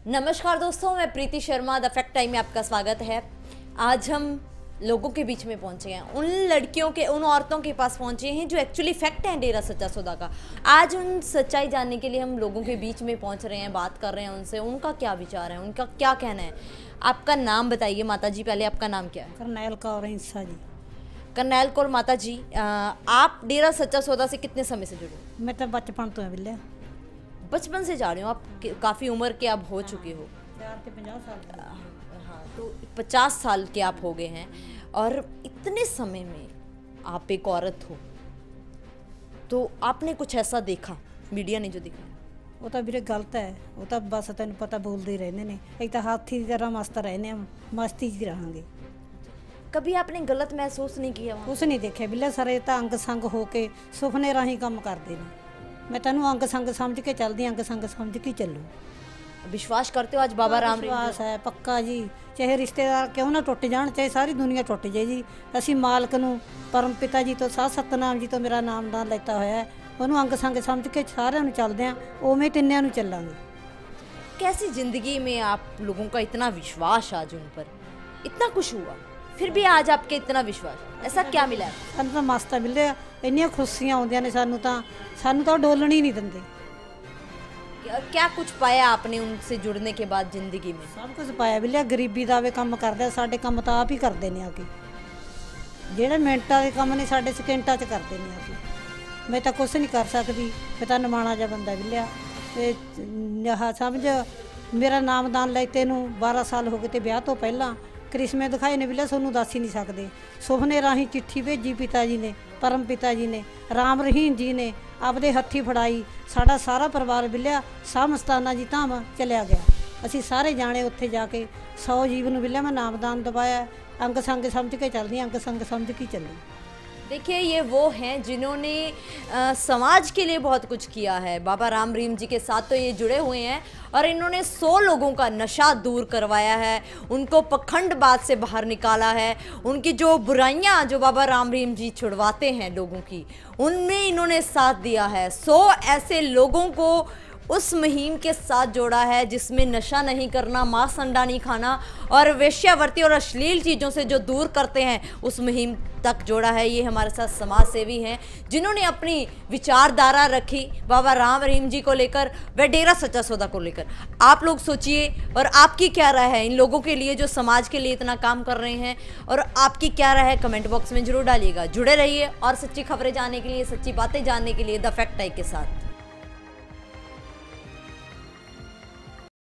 नमस्कार दोस्तों, मैं प्रीति शर्मा, द फैक्ट टाइम में आपका स्वागत है। आज हम लोगों के बीच में पहुंचे हैं, उन लड़कियों के, उन औरतों के पास पहुंचे हैं जो एक्चुअली फैक्ट हैं डेरा सच्चा सौदा का। आज उन सच्चाई जानने के लिए हम लोगों के बीच में पहुंच रहे हैं, बात कर रहे हैं उनसे, उनका क्या विचार है, उनका क्या कहना है। आपका नाम बताइए माता जी, पहले आपका नाम क्या है? करनैल कौर इंसा जी। करनैल कौर माता जी, आप डेरा सच्चा सौदा से कितने समय से जुड़े? मैं तो बचपन तो है बिल्ले, बचपन से जा रहे हो आप? काफ़ी उम्र के आप हो चुके हो। 4 से 50 साल। हाँ, तो 50 साल के आप हो गए हैं और इतने समय में आप एक औरत हो, तो आपने कुछ ऐसा देखा मीडिया ने जो दिखाया? वो तो ਵੀਰੇ गलत है, वो तो बस ਤੈਨੂੰ पता बोलते ही रहने ने। एक तो हाथी की तरह मस्त रहने, हम मस्ती च रहांगे। कभी आपने गलत महसूस नहीं किया? कुछ नहीं देखे बिल्ले, सारे तो अंग संग होके सुपने राही काम करते हैं। मैं तेन अंग संग समझ के चलती, अंग संग समझ के चलूँ। विश्वास करते हो आज बाबा राम? विश्वास है पक्का जी, चाहे रिश्तेदार क्यों ना टुट जान, चाहे सारी दुनिया टुट जाए जी, असी मालक नूं परम पिता जी तो साथ सतनाम जी तो मेरा नामदान लेता होया है, उन्होंने अंग संग समझ के सारे चलते हैं, उवें तिन्नियां नूं चलांगे। कैसी जिंदगी में आप लोगों का इतना विश्वास आज उन पर, इतना कुछ हुआ फिर भी आज आपके इतना विश्वास, ऐसा क्या मिला? सानूं तो मस्त है बिल्ले, इन्नियां खुशियां आउंदियां ने, सानूं तो डोलण ही नहीं दिंदे। क्या कुछ पाया आपने उनसे जुड़ने के बाद जिंदगी में? सब कुछ पाया बिल्ले, गरीबी दा वे काम करदे, साडे काम तो आप ही करदे ने आके, जेड़े मिनटां दे काम ने साडे सेकंडां च करदे ने आके। मैं तो कुछ नहीं कर सकती, मैं तो नमाणा जा बंदा बिल्लिया। समझ मेरा नामदान लेते नूं 12 साल हो गए, तो ब्याह तो पहला करिश्मे दिखाए ने बिल्लिया, सोनू दस ही नहीं सकते। सुपने राही चिट्ठी भेजी पिता जी ने, परम पिता जी ने, राम रहीम जी ने आपदे हत्थी फड़ाई, साडा सारा परिवार बिल्लिया सामस्ताना जी धाम चलिया गया। असी सारे जाने उत्थे जाके 100 जीव नूं बिल्लिया मैं नामदान दबाया, अंग संग समझ के चलदी, अंग संग समझ के चली। देखिए, ये वो हैं जिन्होंने समाज के लिए बहुत कुछ किया है। बाबा राम रहीम जी के साथ तो ये जुड़े हुए हैं और इन्होंने 100 लोगों का नशा दूर करवाया है, उनको पखंडबाद से बाहर निकाला है, उनकी जो बुराइयां जो बाबा राम रहीम जी छुड़वाते हैं लोगों की, उनमें इन्होंने साथ दिया है। 100 ऐसे लोगों को उस मुहिम के साथ जोड़ा है जिसमें नशा नहीं करना, मांस अंडा नहीं खाना और वेश्यावृत्ति और अश्लील चीज़ों से जो दूर करते हैं, उस मुहिम तक जोड़ा है। ये हमारे साथ समाज सेवी हैं जिन्होंने अपनी विचारधारा रखी बाबा राम रहीम जी को लेकर व डेरा सच्चा सौदा को लेकर। आप लोग सोचिए और आपकी क्या राय है इन लोगों के लिए जो समाज के लिए इतना काम कर रहे हैं, और आपकी क्या राय है कमेंट बॉक्स में जरूर डालिएगा। जुड़े रहिए और सच्ची खबरें जानने के लिए, सच्ची बातें जानने के लिए द फैक्ट टाइम के साथ।